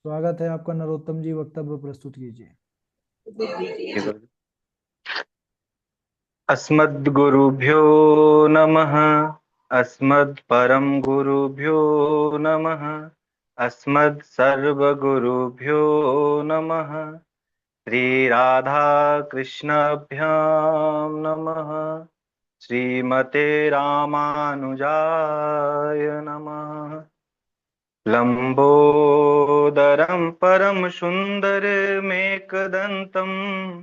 स्वागत है आपका नरोत्तम जी। वक्तव्य प्रस्तुत कीजिए। अस्मद्गुरुभ्यो नमः। अस्मत्परम गुरुभ्यो नमः। अस्मत्सर्वगुरुभ्यो नमः। श्री राधा कृष्णाभ्यां नमः। श्रीमते रामानुजाय नमः। लंबोदरं परम सुंदरमेकदंतम्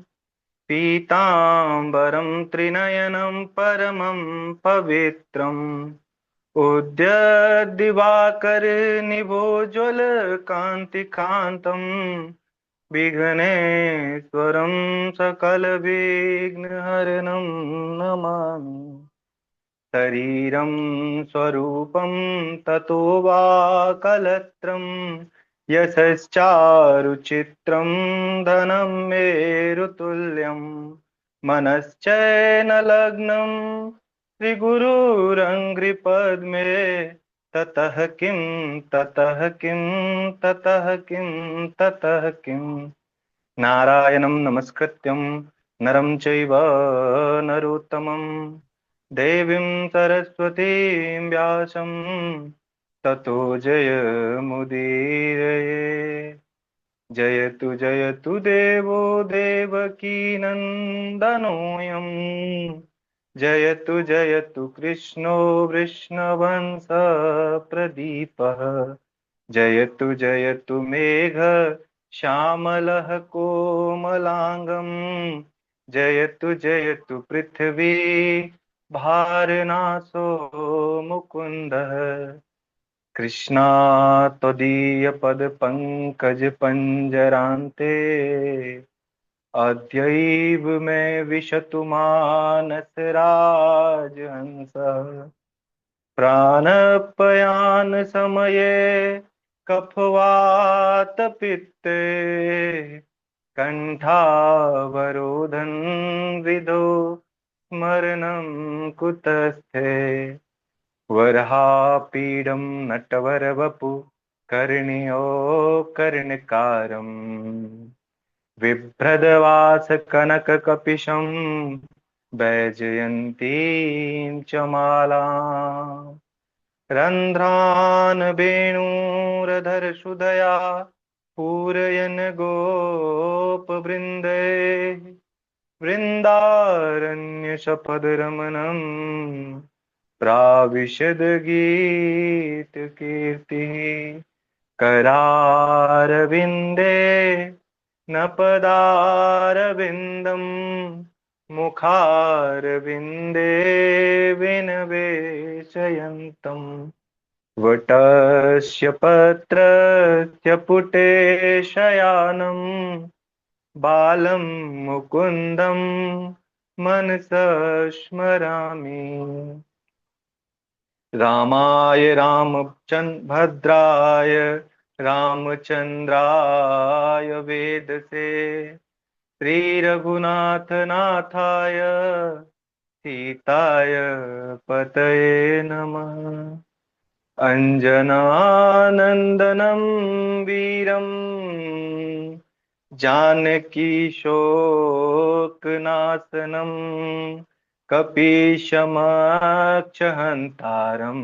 पीतांबरं त्रिनयनं परमं पवित्रम् उद्यद्दिवाकरनिभोज्वलकान्तिकान्तम् विघ्नेश्वरं सकलविघ्नहरणं नमामि। शरीरं स्वरूपं ततो वा कलत्रं यशश्चारुचित्रं धनं मेरुतुल्यं मनश्चैनलग्नं श्रीगुरुरङ्घ्रिपद्मे ततः किं ततः किं ततः किं ततः किम्। नारायणं नमस्कृत्यं नरं चैव नरोत्तमं देवीं सरस्वतीं व्यासं ततो जयमुदीरये। जयतु जयतु देवो देवकी नन्दनोऽयं। जयतु जयतु कृष्णो वृष्णवंश प्रदीपः। जयतु जयतु मेघ श्यामलः कोमलांगं। जयतु जयतु पृथ्वी भारनासो मुकुन्दः। कृष्णा त्वदीयपदपङ्कज पञ्जरान्ते अद्यैव मे विशतु मानस राजहंसः। प्राणपयान समये कफवातपित्ते कंठावरोधन विदो स्मरणं कुतस्थे। वरहापीडं नटवरवपु कर्णियो कर्णिकारम् बिभ्रदवासकनककपिशं वैजयन्तीं च मालाम्। रन्ध्रान् वेणुरधरसुधया पूरयन् गोपवृन्दे वृन्दारण्यशपदरमणम् प्राविशद्गीतकीर्तिः। करारविन्दे न पदारविन्दम् मुखारविन्दे विनवेशयन्तम्। वटस्य पत्रस्य पुटे शयानं बालं मुकुन्दं मनसा स्मरामि। रामाय भद्राय रामचन्द्राय वेदसे श्रीरघुनाथनाथाय सीताय पतये नमः। अञ्जनानन्दनं वीरं जानकी शोकनाशनं कपीशमाक्षहन्तारं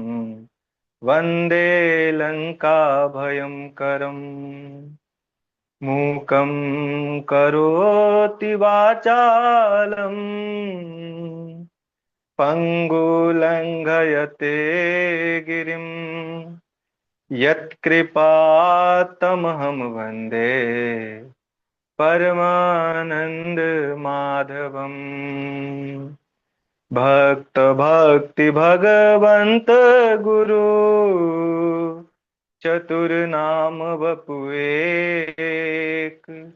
वन्दे लङ्काभयङ्करम्। मूकं करोति वाचालम् पङ्गुलङ्घयते गिरिं यत्कृपातमहं वन्दे परमानन्दमाधवम्। भक्त भक्ति भगवन्त गुरु चतुर्नाम वपु एक।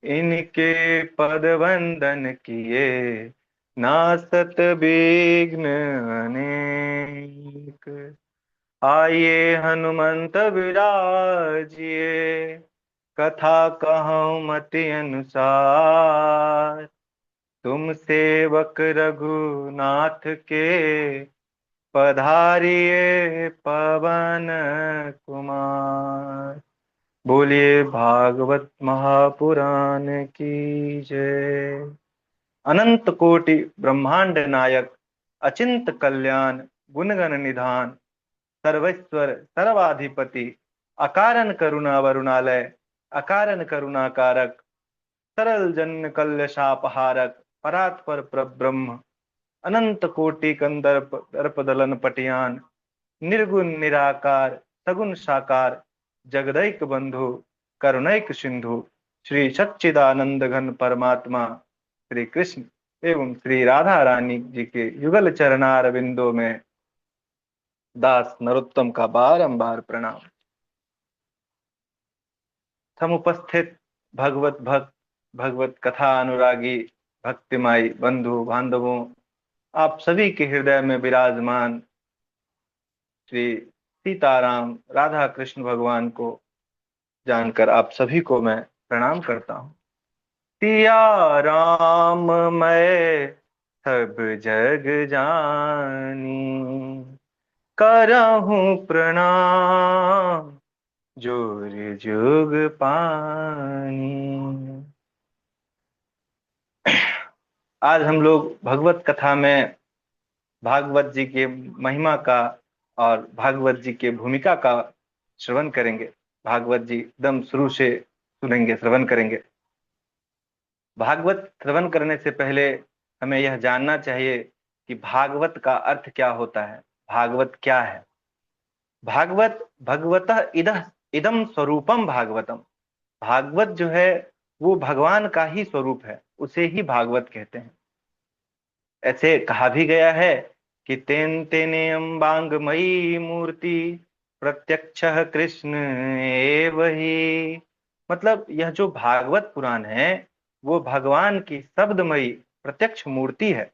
इनके पद वंदन किए नासत विघ्न अनेक। आइए हनुमंत विराजिए कथा कहूँ मति अनुसार। तुम सेवक रघुनाथ के पधारिए पवन कुमार। बोलिए भागवत महापुराण की जय। अनंत कोटि ब्रह्मांड नायक, अचिंत कल्याण, गुणगण निधान, सर्वेश्वर सर्वाधिपति, अकारण करुणा वरुणालय, अकारण करुणा कारक, सरल जन कल्य शापहारक, परात्पर प्रब्रह्म, अनंत कोटि कंदर्प दर्प दलन पटियान, निर्गुण निराकार सगुण साकार, जगदैक बंधु करुणैक सिंधु, श्री सच्चिदानंद घन परमात्मा श्री कृष्ण एवं श्री राधा रानी जी के युगल चरणार बिंदों में दास नरोत्तम का बारंबार प्रणाम। समुपस्थित भगवत भक्त, भगवत कथा अनुरागी, भक्तिमाई बंधु बांधवों, आप सभी के हृदय में विराजमान श्री सीताराम राधा कृष्ण भगवान को जानकर आप सभी को मैं प्रणाम करता हूँ। सिया राम मैं सब जग जानी, करहूँ प्रणाम जोर जुग पानी। आज हम लोग भगवत कथा में भागवत जी के महिमा का और भागवत जी के भूमिका का श्रवण करेंगे। भागवत जी एकदम शुरू से सुनेंगे, श्रवण करेंगे। भागवत श्रवण करने से पहले हमें यह जानना चाहिए कि भागवत का अर्थ क्या होता है, भागवत क्या है। भागवत भगवतः इदम स्वरूपम भागवतम। भागवत जो है वो भगवान का ही स्वरूप है, उसे ही भागवत कहते हैं। ऐसे कहा भी गया है कि तेन तेने अम्बांगमयी मूर्ति प्रत्यक्ष कृष्ण एव ही। मतलब यह जो भागवत पुराण है वो भगवान की शब्दमयी प्रत्यक्ष मूर्ति है।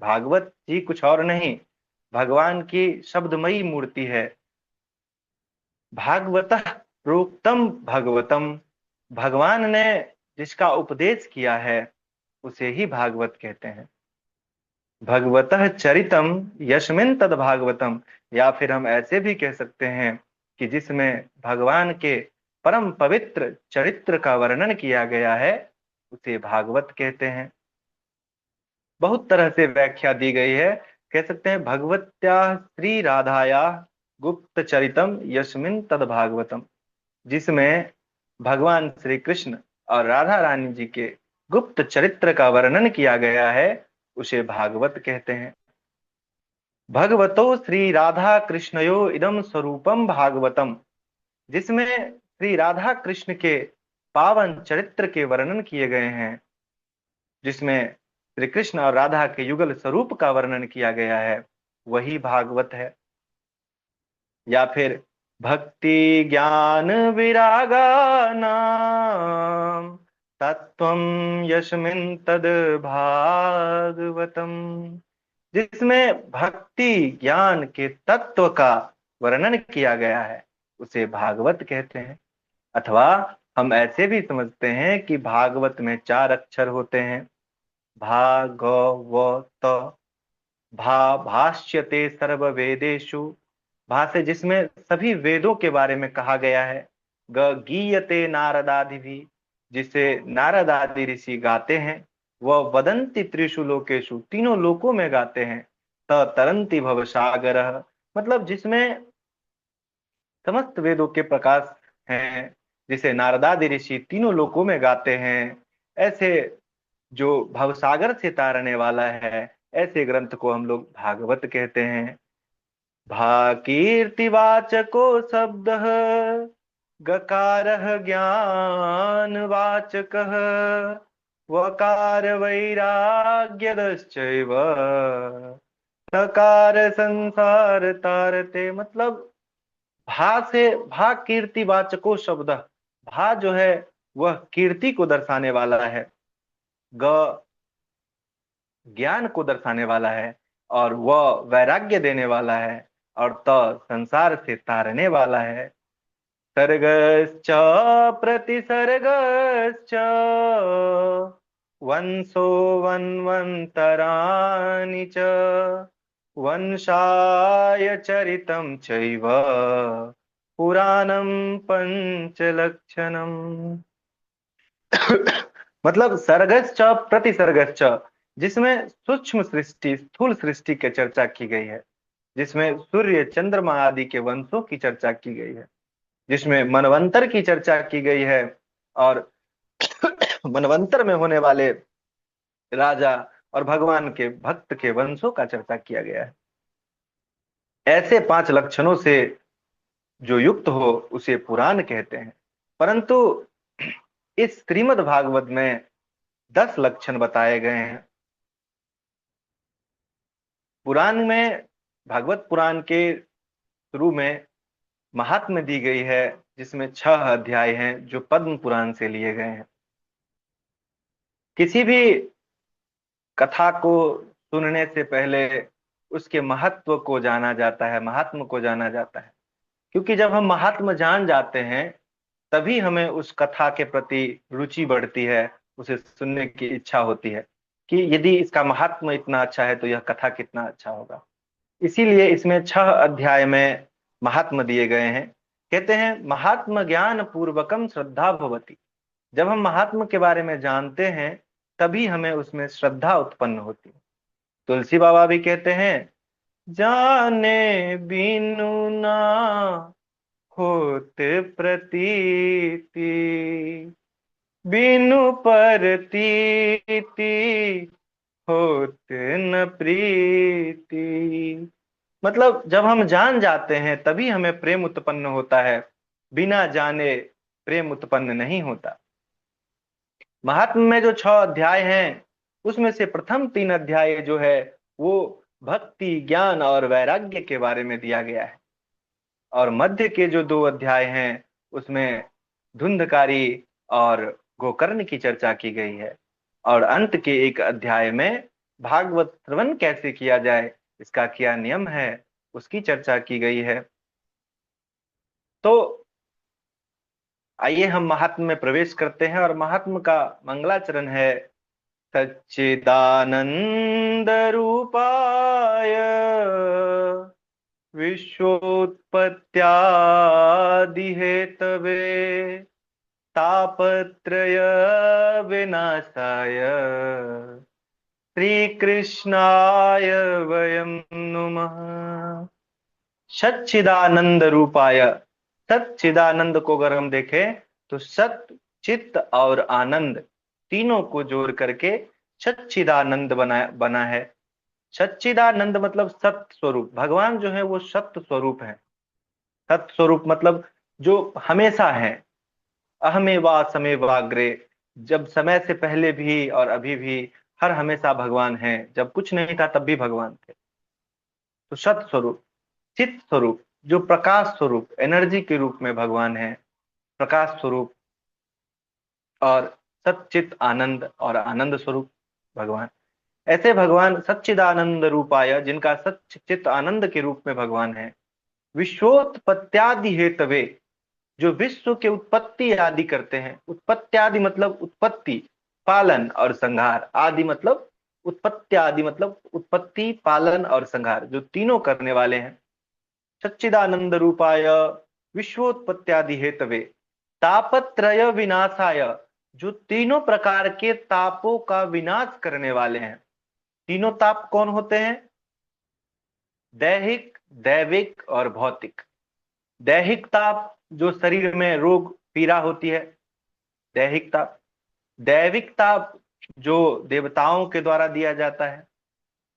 भागवत जी कुछ और नहीं, भगवान की शब्दमयी मूर्ति है। भागवतः प्रोक्तम भगवतम, भगवान ने जिसका उपदेश किया है उसे ही भागवत कहते हैं। भगवतः चरितम यस्मिन तद भागवतम, या फिर हम ऐसे भी कह सकते हैं कि जिसमें भगवान के परम पवित्र चरित्र का वर्णन किया गया है उसे भागवत कहते हैं। बहुत तरह से व्याख्या दी गई है। कह सकते हैं भगवत्या श्री राधाया गुप्त चरितम यस्मिन तद भागवतम, जिसमें भगवान श्री कृष्ण और राधा रानी जी के गुप्त चरित्र का वर्णन किया गया है उसे भागवत कहते हैं। भगवतो श्री राधा कृष्णयो इदम स्वरूपम भागवतम, जिसमें श्री राधा कृष्ण के पावन चरित्र के वर्णन किए गए हैं, जिसमें श्री कृष्ण और राधा के युगल स्वरूप का वर्णन किया गया है, वही भागवत है। या फिर भक्ति ज्ञान विरागा नाम तत्वम यस्मिन तद भागवतम, जिसमें भक्ति ज्ञान के तत्व का वर्णन किया गया है उसे भागवत कहते हैं। अथवा हम ऐसे भी समझते हैं कि भागवत में 4 अक्षर होते हैं, भागवत। भा भाष्यते सर्व वेदेषु, भा से जिसमें सभी वेदों के बारे में कहा गया है। ग गीयते नारदादि भी, जिसे नारद आदि ऋषि गाते हैं। वह वदंती त्रिषु लोकेषु, तीनों लोकों में गाते हैं। त तरंती भव सागर, मतलब जिसमें समस्त वेदों के प्रकाश हैं, जिसे नारदादि ऋषि तीनों लोकों में गाते हैं। ऐसे जो भवसागर से तारने वाला है, ऐसे ग्रंथ को हम लोग भागवत कहते हैं। भाकीर्तिवाचको शब्द गकार ज्ञान वाचक, वकार वैराग्यदश्चैव, सकार संसार तारते। मतलब भा से भा कीर्ति वाचको शब्द, भा जो है वह कीर्ति को दर्शाने वाला है, ग ज्ञान को दर्शाने वाला है, और वह वैराग्य देने वाला है, और त संसार से तारने वाला है। सर्गश्च प्रतिसर्गश्च वंशो वन्वन्तराणि च वंशाय चरितं चैव पुराणम पंचलक्षणम। मतलब सर्गश्च प्रतिसर्गश्च, जिसमें सूक्ष्म सृष्टि स्थूल सृष्टि की चर्चा की गई है, जिसमें सूर्य चंद्रमा आदि के वंशों की चर्चा की गई है, जिसमें मनवंतर की चर्चा की गई है, और मनवंतर में होने वाले राजा और भगवान के भक्त के वंशों का चर्चा किया गया है। ऐसे 5 लक्षणों से जो युक्त हो उसे पुराण कहते हैं। परंतु इस श्रीमद् भागवत में 10 लक्षण बताए गए हैं। पुराण में, भागवत पुराण के शुरू में महात्म्य दी गई है, जिसमें 6 अध्याय हैं जो पद्म पुराण से लिए गए हैं। किसी भी कथा को सुनने से पहले उसके महत्व को जाना जाता है, महात्म को जाना जाता है, क्योंकि जब हम महात्म जान जाते हैं तभी हमें उस कथा के प्रति रुचि बढ़ती है, उसे सुनने की इच्छा होती है कि यदि इसका महात्म इतना अच्छा है तो यह कथा कितना अच्छा होगा। इसीलिए इसमें 6 अध्याय में महात्म दिए गए हैं। कहते हैं महात्म ज्ञान पूर्वकम श्रद्धा भवति। जब हम महात्म के बारे में जानते हैं तभी हमें उसमें श्रद्धा उत्पन्न होती है। तुलसी बाबा भी कहते हैं जाने बिनु ना होत प्रतीति, बिनु परतीति होत न प्रीति। मतलब जब हम जान जाते हैं तभी हमें प्रेम उत्पन्न होता है, बिना जाने प्रेम उत्पन्न नहीं होता। महात्म में जो 6 अध्याय हैं उसमें से प्रथम 3 अध्याय जो है वो भक्ति ज्ञान और वैराग्य के बारे में दिया गया है, और मध्य के जो 2 अध्याय हैं उसमें धुंधकारी और गोकर्ण की चर्चा की गई है, और अंत के 1 अध्याय में भागवत श्रवण कैसे किया जाए, इसका क्या नियम है, उसकी चर्चा की गई है। तो आइए हम महात्म में प्रवेश करते हैं, और महात्म का मंगलाचरण है सच्चिदानंद रूपाय विश्वोत्पत्त्यादि हेतवे तापत्रय विनाशाय श्री कृष्णाय वयम नुमः। सच्चिदानंद रूपाय, सच्चिदानंद को अगर हम देखें तो सत चित्त और आनंद तीनों को जोड़ करके सच्चिदानंद बना है। सच्चिदानंद मतलब सत्य स्वरूप। भगवान जो है वो सत्य स्वरूप है। सत्य स्वरूप मतलब जो हमेशा है, अहमेवा समेवाग्रे, जब समय से पहले भी और अभी भी हर हमेशा भगवान है, जब कुछ नहीं था तब भी भगवान थे। तो सत्य स्वरूप, चित्त स्वरूप जो प्रकाश स्वरूप एनर्जी के रूप में भगवान है, प्रकाश स्वरूप, और सच्चित आनंद और आनंद स्वरूप भगवान। ऐसे भगवान सच्चिदानंद रूपाय, जिनका सच्चित आनंद के रूप में भगवान है। विश्वोत्पत्त्यादि हेतवे, जो विश्व के उत्पत्ति आदि करते हैं। उत्पत्ति आदि मतलब उत्पत्ति पालन और संहार, आदि मतलब उत्पत्ति आदि मतलब उत्पत्ति पालन और संहार, जो तीनों करने वाले हैं। सच्चिदानंद रूपाय विश्वोत्पत्त्यादि हेतवे तापत्रय विनाशाय, जो तीनों प्रकार के तापों का विनाश करने वाले हैं। तीनों ताप कौन होते हैं? दैहिक, दैविक और भौतिक। दैहिक ताप जो शरीर में रोग पीड़ा होती है, दैहिक ताप। दैविक ताप जो देवताओं के द्वारा दिया जाता है,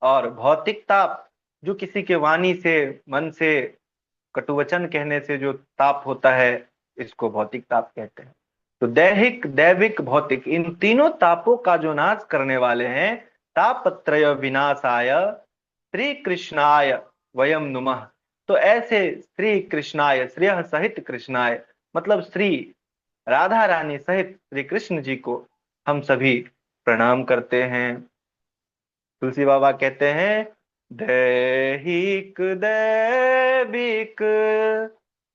और भौतिक ताप जो किसी के वाणी से, मन से कटुवचन कहने से जो ताप होता है, इसको भौतिक ताप कहते हैं। तो दैहिक, दैविक, भौतिक, इन तीनों तापों का जो नाश करने वाले हैं, तापत्रय विनाशाय श्री कृष्णाय वयम नुमः। तो ऐसे श्री कृष्णाय, श्रेय सहित कृष्णाय मतलब श्री राधा रानी सहित श्री कृष्ण जी को हम सभी प्रणाम करते हैं। तुलसी बाबा कहते हैं दैहिक दैविक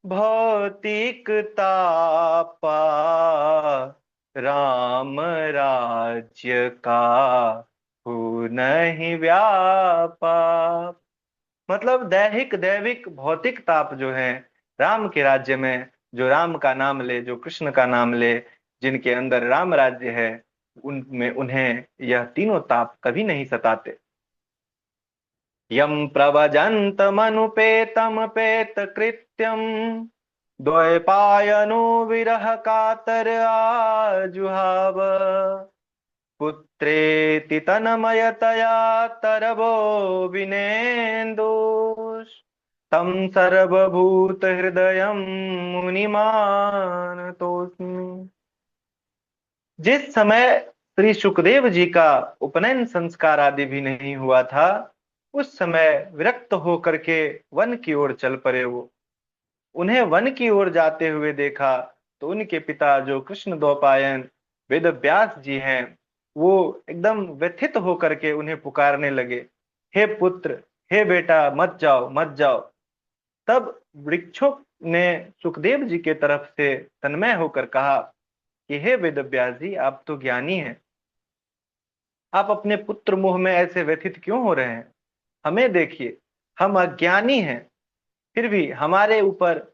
भौतिक तापा राम राज्य का हो नहीं व्यापा। मतलब दैहिक दैविक भौतिक ताप जो है राम के राज्य में जो राम का नाम ले, जो कृष्ण का नाम ले, जिनके अंदर राम राज्य है, उनमें उन्हें यह तीनों ताप कभी नहीं सताते। यम प्रव्रजन्तमनुपेतमपेत कृत्यम द्वैपायनो विरह कातर आजुहाव पुत्रेति तन्मयतया तरवो विनेन्दुष तं सर्वभूत हृदयं मुनिमानतोऽस्मि। जिस समय श्री सुखदेव जी का उपनयन संस्कार आदि भी नहीं हुआ था, उस समय विरक्त होकर के वन की ओर चल पड़े वो। उन्हें वन की ओर जाते हुए देखा तो उनके पिता जो कृष्ण द्वैपायन वेद व्यास जी हैं, वो एकदम व्यथित होकर के उन्हें पुकारने लगे, हे पुत्र, हे बेटा, मत जाओ मत जाओ। तब वृक्षों ने सुखदेव जी के तरफ से तन्मय होकर कहा कि हे वेद व्यास जी, आप तो ज्ञानी हैं, आप अपने पुत्र मोह में ऐसे व्यथित क्यों हो रहे हैं? हमें देखिए, हम अज्ञानी हैं, फिर भी हमारे ऊपर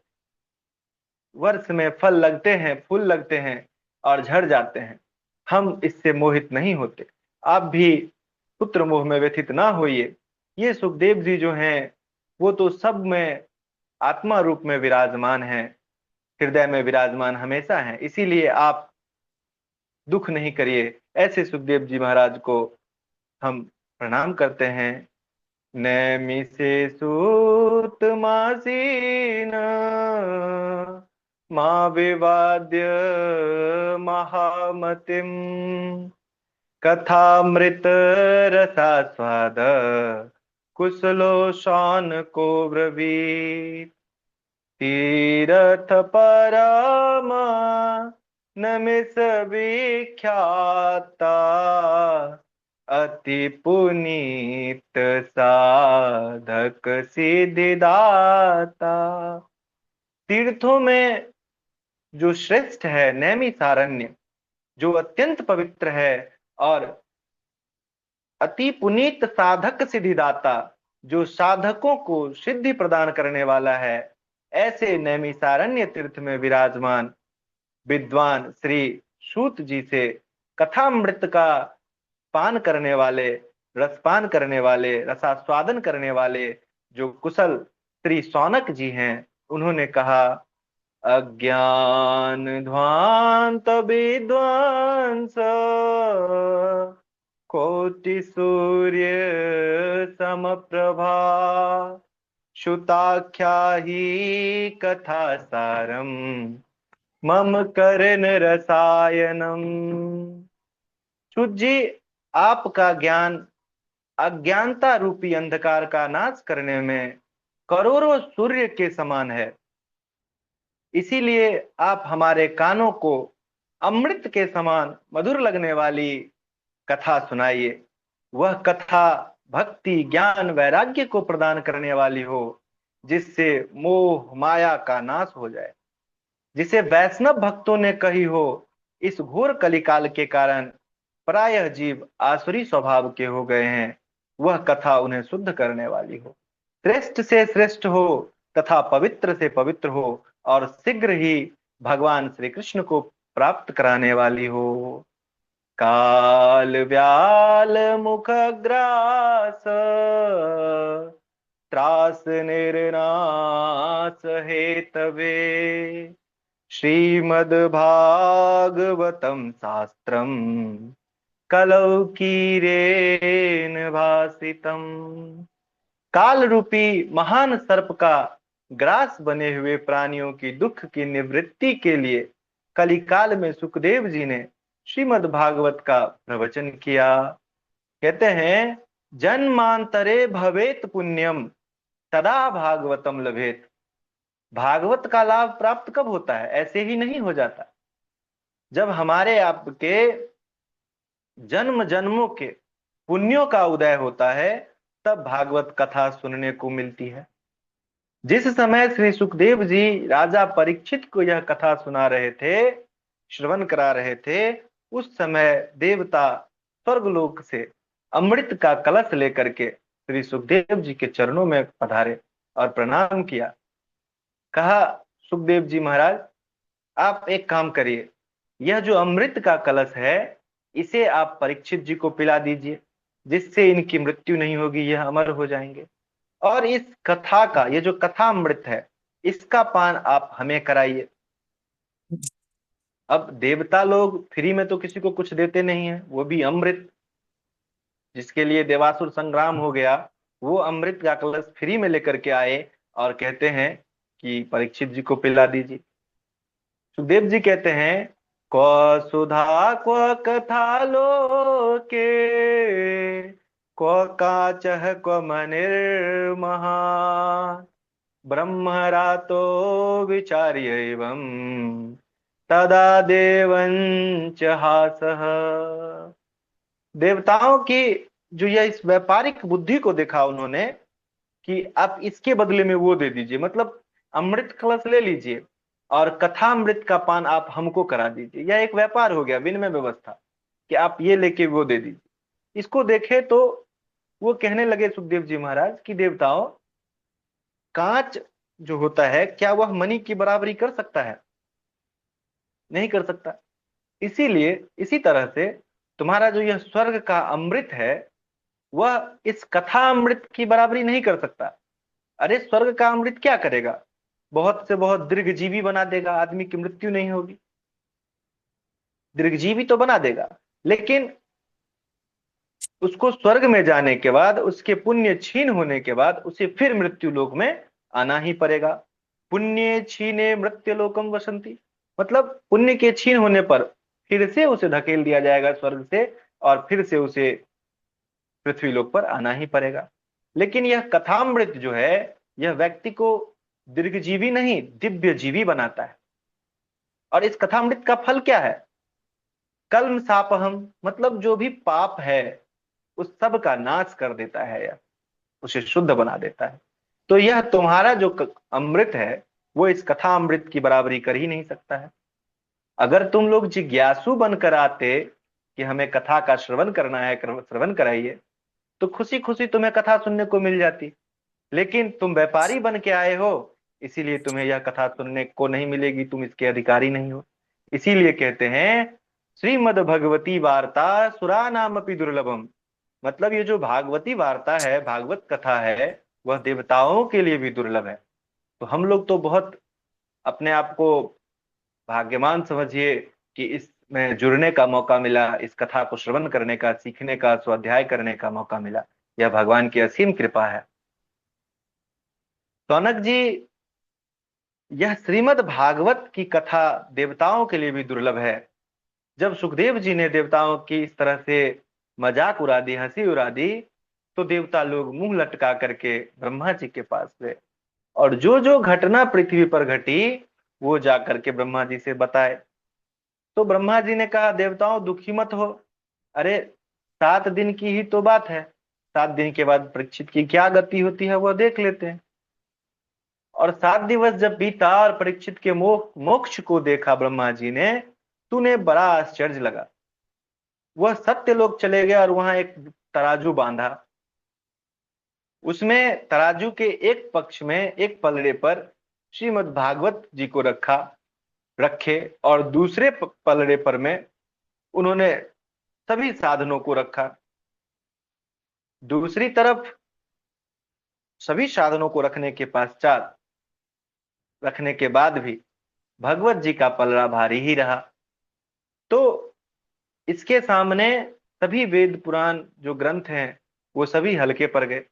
वर्ष में फल लगते हैं, फूल लगते हैं और झड़ जाते हैं, हम इससे मोहित नहीं होते। आप भी पुत्र मोह में व्यथित ना होइए। ये सुखदेव जी जो हैं, वो तो सब में आत्मा रूप में विराजमान हैं, हृदय में विराजमान हमेशा हैं, इसीलिए आप दुख नहीं करिए। ऐसे सुखदेव जी महाराज को हम प्रणाम करते हैं। नैमि से सूत मासीन माँ विवाद्य महामतिम कथामृत रसास्वाद कुशलो शान को ब्रवीत तीरथ परमा नमिस विख्याता अति पुनीत साधक सिद्धिदाता। तीर्थों में जो श्रेष्ठ है नैमिषारण्य, जो अत्यंत पवित्र है और अति पुनीत साधक सिद्धिदाता, जो साधकों को सिद्धि प्रदान करने वाला है, ऐसे नैमिषारण्य तीर्थ में विराजमान विद्वान श्री सूत जी से कथामृत का पान करने वाले, रसपान करने वाले, रसास्वादन करने वाले जो कुशल श्री शौनक जी हैं, उन्होंने कहा, अज्ञान ध्वांत विद्वांस कोटि सूर्य समप्रभा श्रुताख्या ही कथा सारम मम करण रसायनम। सूत जी, आपका ज्ञान अज्ञानता रूपी अंधकार का नाश करने में करोड़ों सूर्य के समान है, इसीलिए आप हमारे कानों को अमृत के समान मधुर लगने वाली कथा सुनाइए। वह कथा भक्ति, ज्ञान, वैराग्य को प्रदान करने वाली हो, जिससे मोह माया का नाश हो जाए, जिसे वैष्णव भक्तों ने कही हो। इस घोर कलिकाल के कारण प्रायः जीव आसुरी स्वभाव के हो गए हैं, वह कथा उन्हें शुद्ध करने वाली हो, श्रेष्ठ से श्रेष्ठ हो तथा पवित्र से पवित्र हो और शीघ्र ही भगवान श्री कृष्ण को प्राप्त कराने वाली हो। काल व्याल मुख ग्रास त्रास निर्नाश हेतवे श्रीमद्भागवतम शास्त्रम कलौ कीरेन भासितम। काल रूपी महान सर्प का ग्रास बने हुए प्राणियों की दुख की निवृत्ति के लिए कलिकाल में सुखदेव जी ने श्रीमद् भागवत का प्रवचन किया। कहते हैं, जन्मांतरे भवेत पुण्यम तदा भागवतम लभेत। भागवत का लाभ प्राप्त कब होता है? ऐसे ही नहीं हो जाता। जब हमारे आपके जन्म जन्मों के पुण्यों का उदय होता है, तब भागवत कथा सुनने को मिलती है। जिस समय श्री सुखदेव जी राजा परीक्षित को यह कथा सुना रहे थे, श्रवण करा रहे थे, उस समय देवता स्वर्गलोक से अमृत का कलश लेकर के श्री सुखदेव जी के चरणों में पधारे और प्रणाम किया। कहा सुखदेव जी महाराज, आप एक काम करिए, यह जो अमृत का कलश है इसे आप परीक्षित जी को पिला दीजिए, जिससे इनकी मृत्यु नहीं होगी, यह अमर हो जाएंगे। और इस कथा का, ये जो कथा अमृत है, इसका पान आप हमें कराइए। अब देवता लोग फ्री में तो किसी को कुछ देते नहीं है, वो भी अमृत, जिसके लिए देवासुर संग्राम हो गया, वो अमृत का कलश फ्री में लेकर के आए और कहते हैं कि परीक्षित जी को पिला दीजिए। सुखदेव जी कहते हैं, क्व सुधा क्व कथा लोके, क्व काचः क्व मनिर्महा, ब्रह्मरातो विचार्य एवं तदा देवंच हासः। देवताओं की जो यह इस व्यापारिक बुद्धि को देखा उन्होंने कि आप इसके बदले में वो दे दीजिए, मतलब अमृत कलश ले लीजिए और कथामृत का पान आप हमको करा दीजिए। यह एक व्यापार हो गया, विनिमय व्यवस्था, कि आप ये लेके वो दे दीजिए। इसको देखे तो वो कहने लगे सुखदेव जी महाराज कि देवताओं, कांच जो होता है क्या वह मणि की बराबरी कर सकता है? नहीं कर सकता। इसीलिए इसी तरह से तुम्हारा जो यह स्वर्ग का अमृत है वह इस कथा अमृत की बराबरी नहीं कर सकता। अरे स्वर्ग का अमृत क्या करेगा? बहुत से बहुत दीर्घजीवी बना देगा, आदमी की मृत्यु नहीं होगी, दीर्घजीवी तो बना देगा, लेकिन उसको स्वर्ग में जाने के बाद, उसके पुण्य छीन होने के बाद उसे फिर मृत्यु लोक में आना ही पड़ेगा। पुण्य छीने मृत्यु लोकम वसंती, मतलब पुण्य के छीन होने पर फिर से उसे धकेल दिया जाएगा स्वर्ग से और फिर से उसे पृथ्वी लोक पर आना ही पड़ेगा। लेकिन यह कथामृत जो है, यह व्यक्ति को दीर्घजीवी नहीं दिव्य जीवी बनाता है। और इस कथामृत का फल क्या है? कल्म सापहम, मतलब जो भी पाप है उस सब का नाश कर देता है, यह उसे शुद्ध बना देता है। तो यह तुम्हारा जो अमृत है वो इस कथा अमृत की बराबरी कर ही नहीं सकता है। अगर तुम लोग जिज्ञासु बनकर आते कि हमें कथा का श्रवण करना है, श्रवण कराइए, तो खुशी खुशी तुम्हें कथा सुनने को मिल जाती। लेकिन तुम व्यापारी बन के आए हो, इसीलिए तुम्हें यह कथा सुनने को नहीं मिलेगी, तुम इसके अधिकारी नहीं हो। इसीलिए कहते हैं श्रीमद् भगवती वार्ता सुरा नाम अपि दुर्लभम, मतलब ये जो भागवती वार्ता है, भागवत कथा है, वह देवताओं के लिए भी दुर्लभ है। तो हम लोग तो बहुत अपने आप को भाग्यवान समझिए कि इसमें जुड़ने का मौका मिला, इस कथा को श्रवण करने का, सीखने का, स्वाध्याय करने का मौका मिला। यह भगवान की असीम कृपा है। सौनक जी, यह श्रीमद् भागवत की कथा देवताओं के लिए भी दुर्लभ है। जब सुखदेव जी ने देवताओं की इस तरह से मजाक उड़ा दी, हंसी उड़ा दी, तो देवता लोग मुंह लटका करके ब्रह्मा जी के पास गए और जो जो घटना पृथ्वी पर घटी वो जा करके ब्रह्मा जी से बताए। तो ब्रह्मा जी ने कहा, देवताओं दुखी मत हो, अरे 7 दिन की ही तो बात है, 7 दिन के बाद परीक्षित की क्या गति होती है वह देख लेते हैं। और 7 दिवस जब बीता और परीक्षित के मोक्ष को देखा ब्रह्मा जी ने, तूने बड़ा आश्चर्य लगा। वह सत्य लोग चले गए और वहां एक तराजू बांधा, उसमें तराजू के एक पक्ष में एक पलड़े पर श्रीमद् भागवत जी को रखे और दूसरे पलड़े पर में उन्होंने सभी साधनों को रखा। दूसरी तरफ सभी साधनों को रखने के पश्चात, रखने के बाद भी भगवत जी का पलड़ा भारी ही रहा। तो इसके सामने सभी वेद पुराण जो ग्रंथ हैं वो सभी हल्के पड़ गए।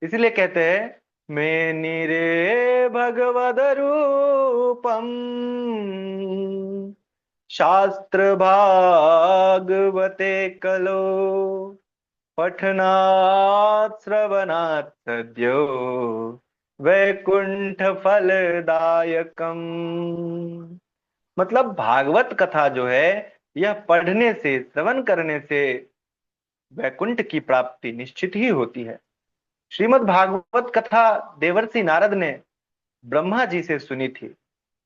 इसलिए कहते हैं, मेनिरे भगवद रूपम शास्त्र भागवते कलो पठनात् श्रवणात् सद्यो वैकुंठ फलदायकम, मतलब भागवत कथा जो है यह पढ़ने से, श्रवण करने से वैकुंठ की प्राप्ति निश्चित ही होती है। श्रीमद् भागवत कथा देवर्षि नारद ने ब्रह्मा जी से सुनी थी,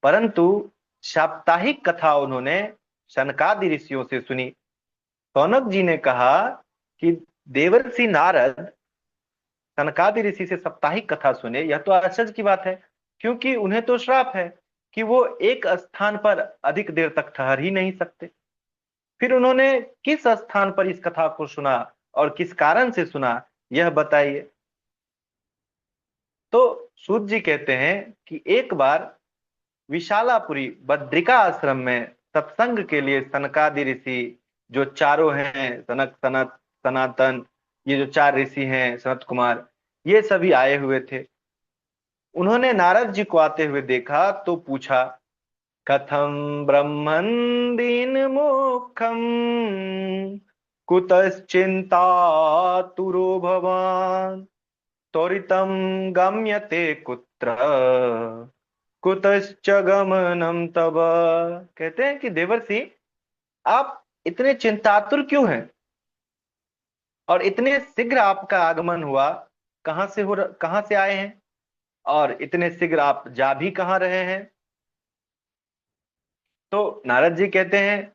परंतु साप्ताहिक कथा उन्होंने सनकादि ऋषियों से सुनी। सौनक जी ने कहा कि देवर्षि नारद सनकादि ऋषि से साप्ताहिक कथा सुने, यह तो आश्चर्य की बात है, क्योंकि उन्हें तो श्राप है कि वो एक स्थान पर अधिक देर तक ठहर ही नहीं सकते। फिर उन्होंने किस स्थान पर इस कथा को सुना और किस कारण से सुना, यह बताइए। तो सूत जी कहते हैं कि एक बार विशालापुरी बद्रिका आश्रम में सत्संग के लिए सनकादि ऋषि, जो चारों हैं, सनक, सनत, सनातन, ये जो चार ऋषि हैं, सनत कुमार, ये सभी आए हुए थे। उन्होंने नारद जी को आते हुए देखा तो पूछा, कथम ब्रह्मन् दीन मुखम कुतश्चिंतातुरो भवान त्वरितं गम्यते कुत्र कुतश्च गमनम तब। कहते हैं कि देवर्षि, आप इतने चिंतातुर क्यों हैं और इतने शीघ्र आपका आगमन हुआ, कहां से आए हैं और इतने शीघ्र आप जा भी कहां रहे हैं। तो नारद जी कहते हैं,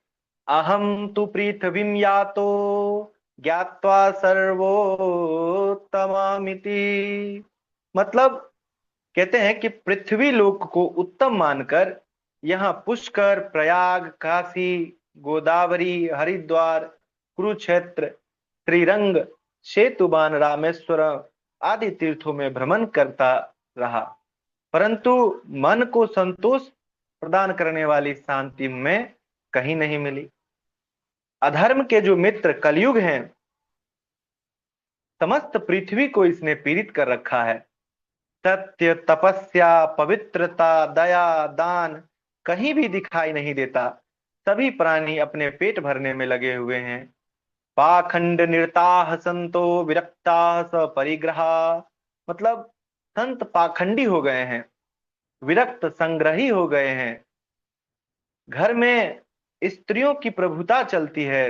अहम तु पृथ्वीं यातो ज्ञात्वा सर्वोत्तमामिति। मतलब कहते हैं कि पृथ्वी लोक को उत्तम मानकर यहाँ पुष्कर, प्रयाग, काशी, गोदावरी, हरिद्वार, कुरुक्षेत्र, श्रीरंग, सेतुबान, रामेश्वर आदि तीर्थों में भ्रमण करता रहा, परंतु मन को संतोष प्रदान करने वाली शांति में कहीं नहीं मिली। अधर्म के जो मित्र कलयुग हैं, समस्त पृथ्वी को इसने पीड़ित कर रखा है। सत्य, तपस्या, पवित्रता, दया, दान कहीं भी दिखाई नहीं देता। सभी प्राणी अपने पेट भरने में लगे हुए हैं। पाखंड निरताः संतो विरक्ताः स परिग्रहा। मतलब संत पाखंडी हो गए हैं, विरक्त संग्रही हो गए हैं। घर में स्त्रियों की प्रभुता चलती है,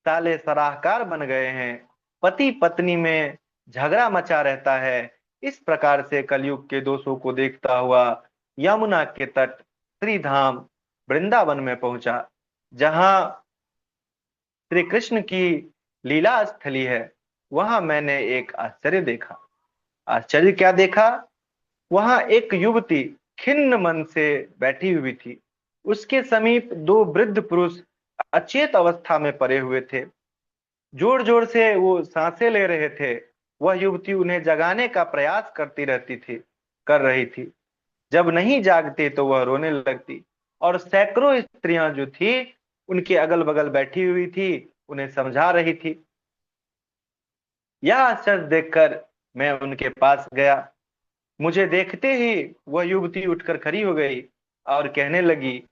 साले सराहकार बन गए हैं। पति पत्नी में झगड़ा मचा रहता है। इस प्रकार से कलयुग के दोषों को देखता हुआ यमुना के तट श्री धाम वृंदावन में पहुंचा, जहां श्री कृष्ण की लीला स्थली है। वहां मैंने एक आश्चर्य देखा। आश्चर्य क्या देखा? वहां एक युवती खिन्न मन से बैठी हुई थी। उसके समीप दो वृद्ध पुरुष अचेत अवस्था में पड़े हुए थे। जोर जोर से वो सांसें ले रहे थे। वह युवती उन्हें जगाने का प्रयास कर रही थी। जब नहीं जागते तो वह रोने लगती, और सैकड़ों स्त्रियां जो थी उनके अगल बगल बैठी हुई थी, उन्हें समझा रही थी। यह आश्चर्य देखकर मैं उनके पास गया। मुझे देखते ही वह युवती उठकर खड़ी हो गई और कहने लगी,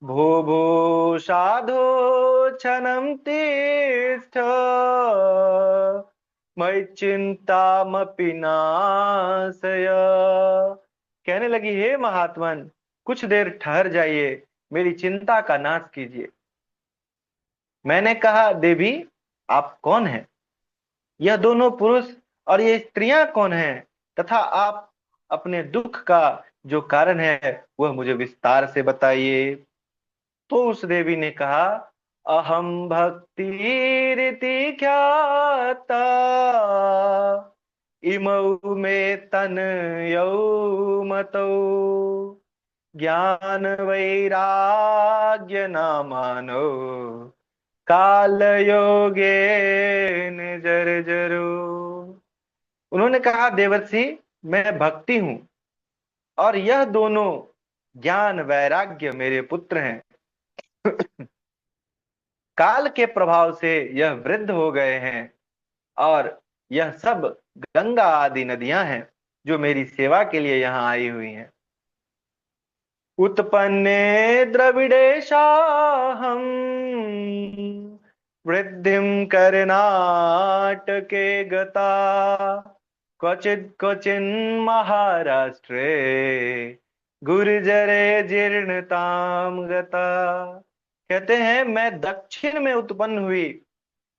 भो भो साधो क्षणं तिष्ठ मयि चिंतामपि नाशय। कहने लगी, हे महात्मन, कुछ देर ठहर जाइए, मेरी चिंता का नाश कीजिए। मैंने कहा, देवी आप कौन हैं? यह दोनों पुरुष और ये स्त्रियां कौन हैं, तथा आप अपने दुख का जो कारण है वह मुझे विस्तार से बताइए। तो उस देवी ने कहा, अहम भक्ति रीति ख्याता इमौ में तन यौ मतौ ज्ञान वैराग्य नामानो काल योगे जर्जरो। उन्होंने कहा, देवर्षि मैं भक्ति हूं और यह दोनों ज्ञान वैराग्य मेरे पुत्र हैं। काल के प्रभाव से यह वृद्ध हो गए हैं, और यह सब गंगा आदि नदियां हैं जो मेरी सेवा के लिए यहाँ आई हुई हैं। उत्पन्ने द्रविडेशाहम वृद्धिम कर्नाटके गता क्वचित् क्वचिन् महाराष्ट्रे गुर्जरे जीर्णताम गता। कहते हैं, मैं दक्षिण में उत्पन्न हुई,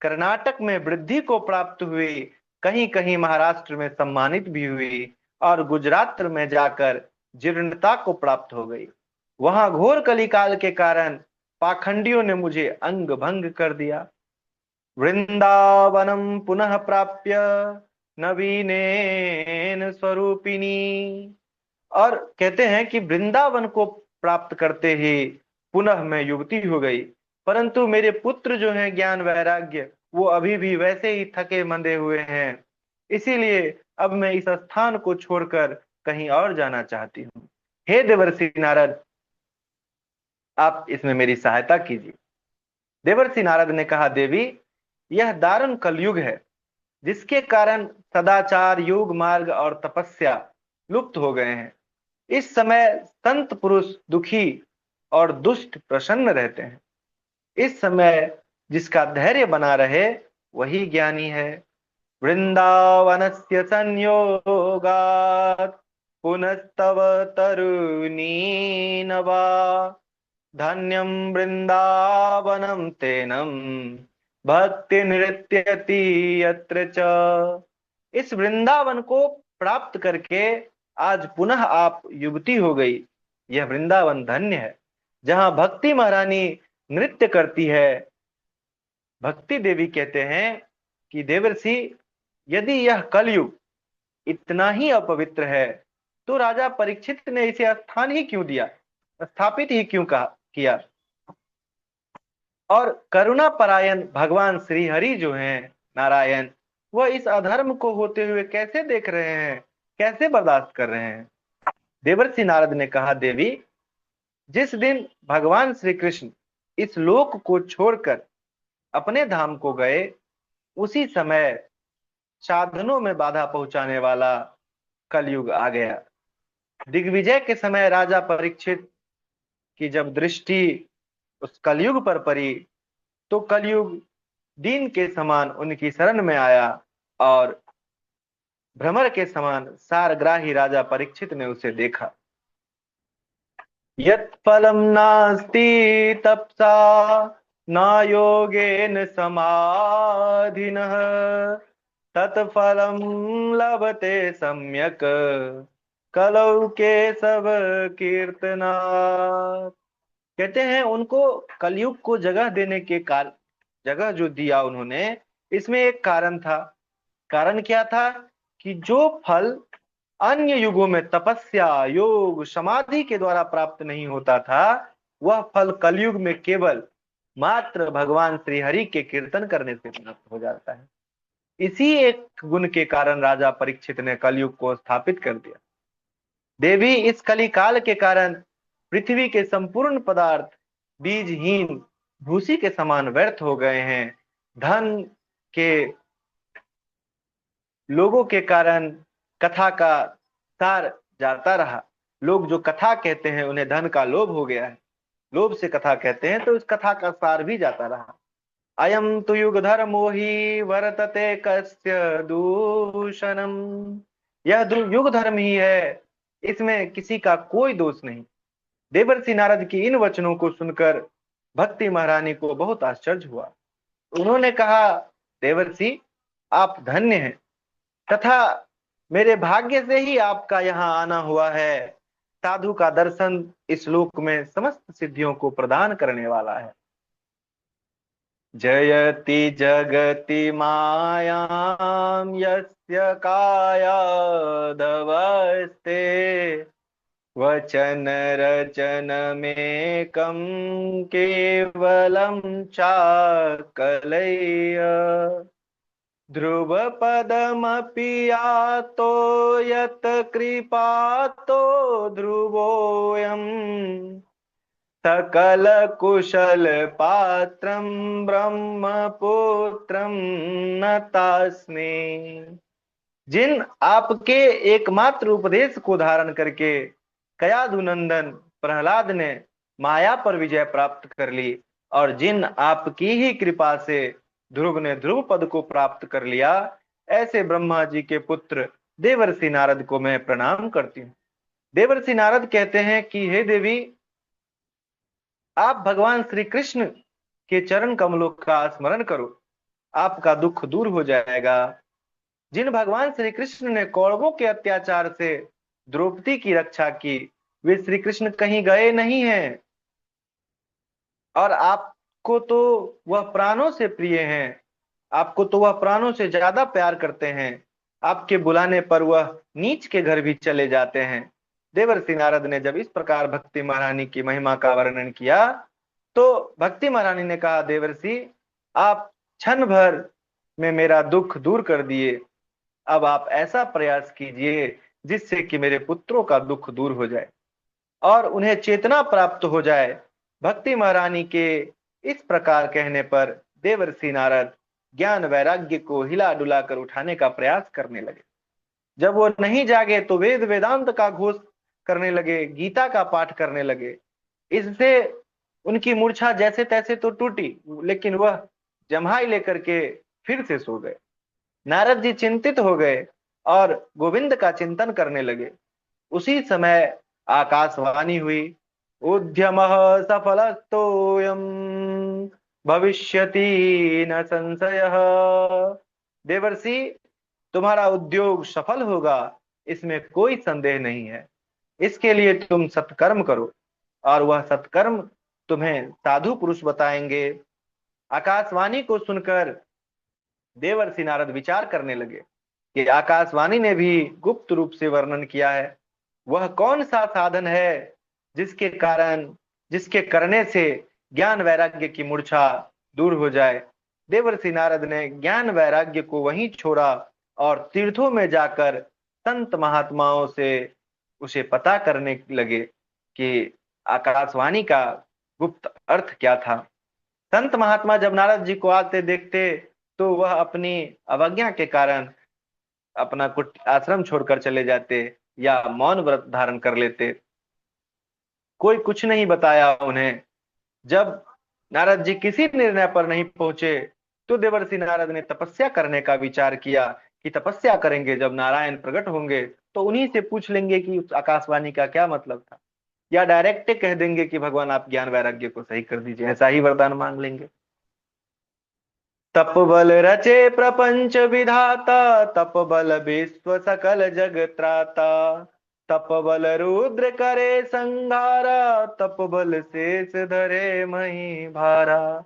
कर्नाटक में वृद्धि को प्राप्त हुई, कहीं कहीं महाराष्ट्र में सम्मानित भी हुई, और गुजरात में जाकर जीर्णता को प्राप्त हो गई। वहां घोर कलिकाल के कारण पाखंडियों ने मुझे अंग भंग कर दिया। वृंदावनम पुनः प्राप्य नवीनेन स्वरूपिणी और कहते हैं कि वृंदावन को प्राप्त करते ही पुनः मैं युवती हो गई, परंतु मेरे पुत्र जो हैं ज्ञान वैराग्य, वो अभी भी वैसे ही थके मंदे हुए हैं। इसीलिए अब मैं इस स्थान को छोड़कर कहीं और जाना चाहती हूँ। हे देवर्षि नारद, आप इसमें मेरी सहायता कीजिए। देवर्षि नारद ने कहा, देवी, यह दारुण कलयुग है, जिसके कारण सदाचार, योग मार्ग और तपस्या लुप्त हो गए हैं। इस समय संत पुरुष दुखी और दुष्ट प्रसन्न रहते हैं। इस समय जिसका धैर्य बना रहे वही ज्ञानी है। वृंदावनस्य संयोगात् पुनस्तव तरुणी नवा, धन्यम वृंदावनम तेनम भक्ति नृत्यति यत्र च। इस वृंदावन को प्राप्त करके आज पुनः आप युवती हो गई। यह वृंदावन धन्य है, जहां भक्ति महारानी नृत्य करती है। भक्ति देवी कहते हैं कि देवर्षि, यदि यह कलयुग इतना ही अपवित्र है तो राजा परीक्षित ने इसे स्थान ही क्यों दिया, स्थापित ही क्यों कहा किया। और करुणा परायण भगवान श्री हरि जो हैं नारायण, वह इस अधर्म को होते हुए कैसे देख रहे हैं, कैसे बर्दाश्त कर रहे हैं। देवर्षि नारद ने कहा, देवी, जिस दिन भगवान श्री कृष्ण इस लोक को छोड़कर अपने धाम को गए, उसी समय साधनों में बाधा पहुंचाने वाला कलयुग आ गया। दिग्विजय के समय राजा परीक्षित की जब दृष्टि उस कलयुग पर पड़ी, तो कलयुग दीन के समान उनकी शरण में आया और भ्रमर के समान सारग्राही राजा परीक्षित ने उसे देखा। यत् फलम नास्ति तपसा न योगेन समाधिनः, तत्फलम लभते सम्यक कलौ केशव कीर्तनात्। कहते हैं उनको कलयुग को जगह देने के कारण, जगह जो दिया उन्होंने, इसमें एक कारण था। कारण क्या था कि जो फल अन्य युगों में तपस्या, योग, समाधि के द्वारा प्राप्त नहीं होता था, वह फल कलयुग में केवल मात्र भगवान श्री हरि के कीर्तन करने से प्राप्त हो जाता है। इसी एक गुण के कारण राजा परीक्षित ने कलयुग को स्थापित कर दिया। देवी, इस कलिकाल के कारण पृथ्वी के संपूर्ण पदार्थ बीजहीन भूसी के समान व्यर्थ हो गए हैं। धन के लोगों के कारण कथा का सार जाता रहा। लोग जो कथा कहते हैं उन्हें धन का लोभ हो गया है, लोभ से कथा कहते हैं, तो इस कथा का सार भी जाता रहा। अयम तो युग धर्मो ही वर्तते कस्य दूषणम। यह युग धर्म ही है, इसमें किसी का कोई दोष नहीं। देवर्षि नारद की इन वचनों को सुनकर भक्ति महारानी को बहुत आश्चर्य हुआ। उन्होंने कहा, देवर्षि, आप धन्य हैं, तथा मेरे भाग्य से ही आपका यहाँ आना हुआ है। साधु का दर्शन इस लोक में समस्त सिद्धियों को प्रदान करने वाला है। जयति जगति मायां यस्य कायादवस्ते, वचन रचन मेकं केवलं चाकलय्य। ध्रुव पदमपि यातो यत् कृपातो ध्रुवोऽयम्, सकल कुशल पात्रं ब्रह्मपुत्रं नतास्मि। जिन आपके एकमात्र उपदेश को धारण करके कयाधु नंदन प्रहलाद ने माया पर विजय प्राप्त कर ली, और जिन आपकी ही कृपा से ध्रुव ने ध्रुव पद को प्राप्त कर लिया, ऐसे ब्रह्मा जी के पुत्र देवर्षि नारद को मैं प्रणाम करती हूँ। देवर्षि नारद कहते हैं कि हे देवी, आप भगवान श्री कृष्ण के चरण कमलों का स्मरण करो, आपका दुख दूर हो जाएगा। जिन भगवान श्री कृष्ण ने कौरवों के अत्याचार से द्रौपदी की रक्षा की, वे श्री कृष्ण कहीं गए नहीं हैं, और आपको तो वह प्राणों से प्रिय हैं, आपको तो वह प्राणों से ज्यादा प्यार करते हैं। आपके बुलाने पर वह नीच के घर भी चले जाते हैं। देवर्षि नारद ने जब इस प्रकार भक्ति महारानी की महिमा का वर्णन किया तो भक्ति महारानी ने कहा, देवर्षि आप क्षण भर में मेरा दुख दूर कर दिए, अब आप ऐसा प्रयास कीजिए जिससे कि मेरे पुत्रों का दुख दूर हो जाए और उन्हें चेतना प्राप्त हो जाए। भक्ति महारानी के इस प्रकार कहने पर देवर्षि नारद ज्ञान वैराग्य को हिला डुला कर उठाने का प्रयास करने लगे। जब वो नहीं जागे तो वेद वेदांत का घोष करने लगे, गीता का पाठ करने लगे। इससे उनकी मूर्छा जैसे तैसे तो टूटी, लेकिन वह जम्हाई लेकर के फिर से सो गए। नारद जी चिंतित हो गए और गोविंद का चिंतन करने लगे। उसी समय आकाशवाणी हुई, उद्यमः सफलस्तोयम् भविष्यति न संशयः। देवर्षि तुम्हारा उद्योग सफल होगा, इसमें कोई संदेह नहीं है। इसके लिए तुम सत्कर्म करो और वह सत्कर्म तुम्हें साधु पुरुष बताएंगे। आकाशवाणी को सुनकर देवर्षि नारद विचार करने लगे कि आकाशवाणी ने भी गुप्त रूप से वर्णन किया है। वह कौन सा साधन है जिसके करने से ज्ञान वैराग्य की मूर्छा दूर हो जाए। देवर्षि नारद ने ज्ञान वैराग्य को वहीं छोड़ा और तीर्थों में जाकर संत महात्माओं से उसे पता करने लगे कि आकाशवाणी का गुप्त अर्थ क्या था। संत महात्मा जब नारद जी को आते देखते तो वह अपनी अवज्ञा के कारण अपना कुट आश्रम छोड़कर चले जाते या मौन व्रत धारण कर लेते। कोई कुछ नहीं बताया उन्हें। जब नारद जी किसी निर्णय पर नहीं पहुंचे तो देवर्षि नारद ने तपस्या करने का विचार किया कि तपस्या करेंगे, जब नारायण प्रकट होंगे तो उन्हीं से पूछ लेंगे कि उस आकाशवाणी का क्या मतलब था, या डायरेक्ट कह देंगे कि भगवान आप ज्ञान वैराग्य को सही कर दीजिए, ऐसा ही वरदान मांग लेंगे। तप बल रचे प्रपंच विधाता, तप बल विश्व सकल जग त्राता, तप बल रुद्र करे संहारा, तप बल शेष धरे मही भारा।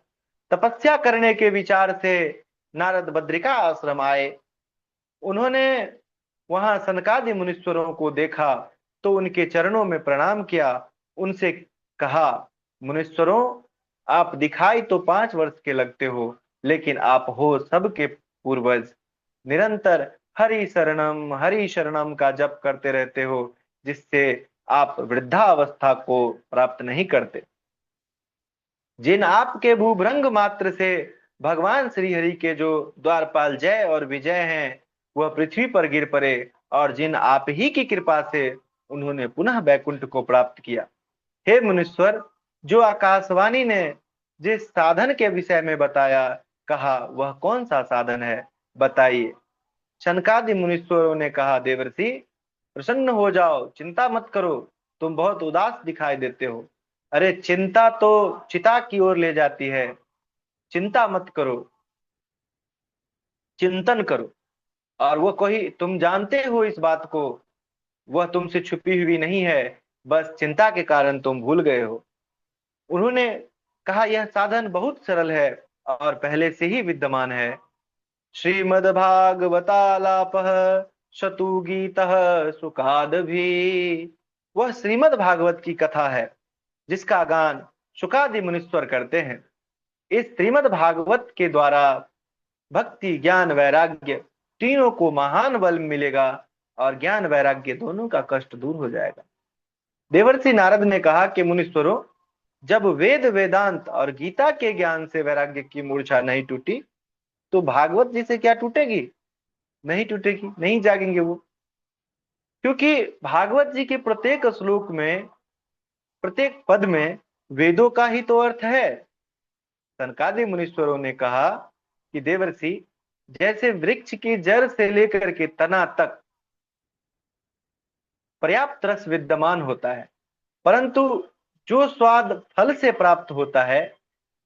तपस्या करने के विचार से नारद बद्रिका आश्रम आए। उन्होंने वहां सनकादि मुनीश्वरों को देखा तो उनके चरणों में प्रणाम किया। उनसे कहा, मुनीश्वरों आप दिखाई तो 5 वर्ष के लगते हो, लेकिन आप हो सबके पूर्वज। निरंतर हरि शरणम का जप करते रहते हो, जिससे आप वृद्धावस्था को प्राप्त नहीं करते। जिन आपके भूभृंग मात्र से भगवान श्री हरि के जो द्वारपाल जय और विजय हैं वह पृथ्वी पर गिर पड़े, और जिन आप ही की कृपा से उन्होंने पुनः वैकुंठ को प्राप्त किया। हे मुनीश्वर, जो आकाशवाणी ने जिस साधन के विषय में बताया कहा वह कौन सा साधन है, बताइए। शनकादि मुनीश्वरों ने कहा, देवर्षि प्रसन्न हो जाओ, चिंता मत करो, तुम बहुत उदास दिखाई देते हो। अरे चिंता तो चिता की ओर ले जाती है, चिंता मत करो, चिंतन करो। और वो कोई तुम जानते हो इस बात को, वह तुमसे छुपी हुई नहीं है, बस चिंता के कारण तुम भूल गए हो। उन्होंने कहा, यह साधन बहुत सरल है और पहले से ही विद्यमान है। श्रीमद्भागवतालापः शतु गीतः सुखाद भी। वह श्रीमद् भागवत की कथा है जिसका गान शुकादि मुनीश्वर करते हैं। इस श्रीमद् भागवत के द्वारा भक्ति ज्ञान वैराग्य तीनों को महान बल मिलेगा और ज्ञान वैराग्य दोनों का कष्ट दूर हो जाएगा। देवर्षि नारद ने कहा कि मुनीश्वरों, जब वेद वेदांत और गीता के ज्ञान से वैराग्य की मूर्छा नहीं टूटी तो भागवत जी से क्या टूटेगी? नहीं टूटेगी, नहीं जागेंगे वो। क्योंकि भागवत जी के प्रत्येक श्लोक में, प्रत्येक पद में वेदों का ही तो अर्थ है। सनकादि मुनीश्वरों ने कहा कि देवर्षि, जैसे वृक्ष की जड़ से लेकर के तना तक पर्याप्त रस विद्यमान होता है, परंतु जो स्वाद फल से प्राप्त होता है,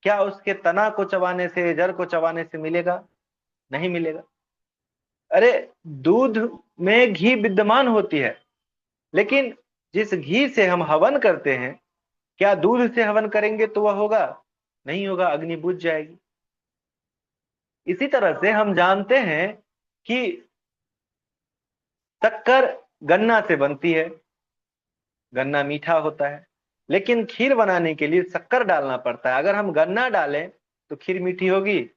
क्या उसके तना को चबाने से, जड़ को चबाने से मिलेगा? नहीं मिलेगा। अरे दूध में घी विद्यमान होती है, लेकिन जिस घी से हम हवन करते हैं, क्या दूध से हवन करेंगे तो वह होगा? नहीं होगा, अग्नि बुझ जाएगी। इसी तरह से हम जानते हैं कि शक्कर गन्ना से बनती है, गन्ना मीठा होता है, लेकिन खीर बनाने के लिए शक्कर डालना पड़ता है। अगर हम गन्ना डालें तो खीर मीठी होगी?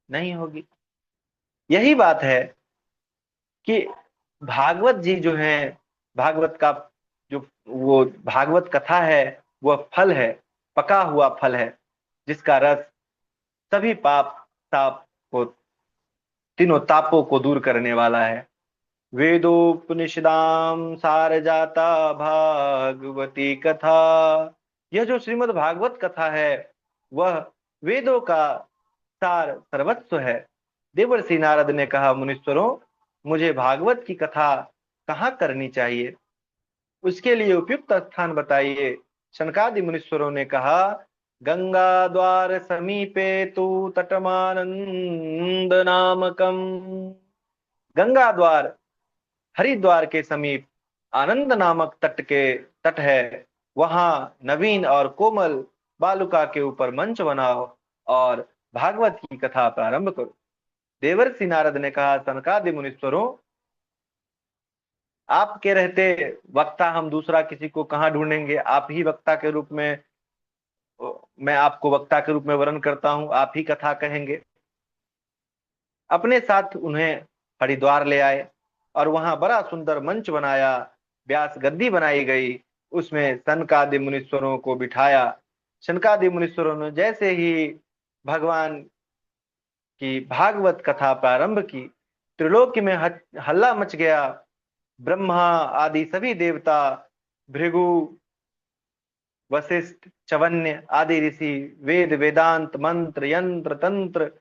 नहीं होगी। यही बात है कि भागवत जी जो है, भागवत का जो वो भागवत कथा है, वह फल है, पका हुआ फल है, जिसका रस सभी पाप ताप को, तीनों तापों को दूर करने वाला है। वेदोपनिषदाम सार जाता भागवती कथा। यह जो श्रीमद् भागवत कथा है, वह वेदों का सार सर्वस्व है। देवर्षि नारद ने कहा, मुनीश्वरों, मुझे भागवत की कथा कहाँ करनी चाहिए, उसके लिए उपयुक्त स्थान बताइए। शनकादि मुनीश्वरों ने कहा, गंगा द्वार समीपे तु तटमानंद नामकम। गंगा द्वार हरिद्वार के समीप आनंद नामक तट है। वहां नवीन और कोमल बालुका के ऊपर मंच बनाओ और भागवत की कथा प्रारंभ करो। देवर्षि नारद ने कहा, सनकादि मुनीश्वरों, आपके रहते वक्ता हम दूसरा किसी को कहाँ ढूंढेंगे? आप ही वक्ता के रूप में, मैं आपको वक्ता के रूप में वर्ण करता हूं, आप ही कथा कहेंगे। अपने साथ उन्हें हरिद्वार ले आए और वहां बड़ा सुंदर मंच बनाया, व्यास गद्दी बनाई गई, उसमें सनकादि मुनीश्वरों को बिठाया। सनकादि मुनीश्वरों ने जैसे ही भगवान की भागवत कथा प्रारंभ की, त्रिलोकी में हल्ला मच गया। ब्रह्मा आदि सभी देवता, भृगु, वशिष्ठ, चवन्य आदि ऋषि, वेद वेदांत मंत्र यंत्र तंत्र,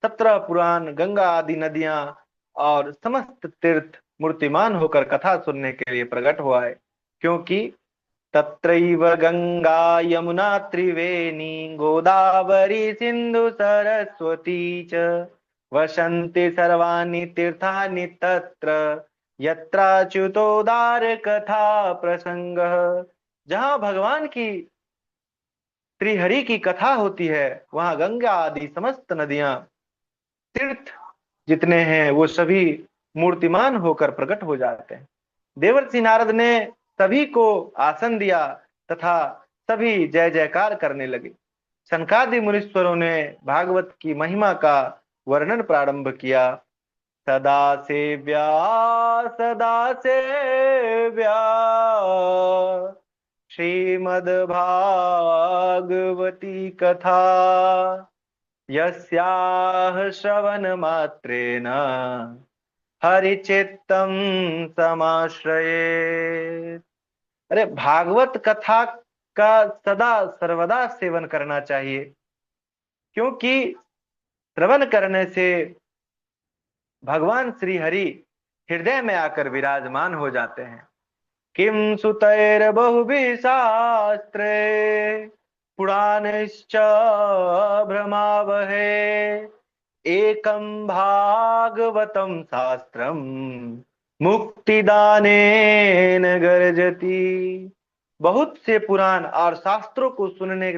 17 पुराण, गंगा आदि नदियां और समस्त तीर्थ मूर्तिमान होकर कथा सुनने के लिए प्रकट हुआ है। क्योंकि तत्रैव गंगा यमुना त्रिवेणी गोदावरी सिंधु सरस्वती च वसन्ति सर्वाणि तीर्थानि तत्र यत्राच्युतोदार कथा प्रसंग। जहां भगवान की त्रिहरि की कथा होती है, वहां गंगा आदि समस्त नदियां, तीर्थ जितने हैं, वो सभी मूर्तिमान होकर प्रकट हो जाते हैं। देवर्षि नारद ने सभी को आसन दिया तथा सभी जय जयकार करने लगे। सनकादि मुनीश्वरों ने भागवत की महिमा का वर्णन प्रारंभ किया। सदा सेव्या सदा सेव्या श्रीमद्भागवती कथा यस्याः श्रवणमात्रेण हरिचित्तम समाश्रये। अरे, भागवत कथा का सदा सर्वदा सेवन करना चाहिए, क्योंकि श्रवण करने से भगवान श्री हरि हृदय में आकर विराजमान हो जाते हैं। किम सुतैर बहुभिः शास्त्रे पुराणश्च भ्रमावहे एकम भागवतम शास्त्रम मुक्तिदानेन गर्जति। बहुत से पुराण और शास्त्रों को सुनने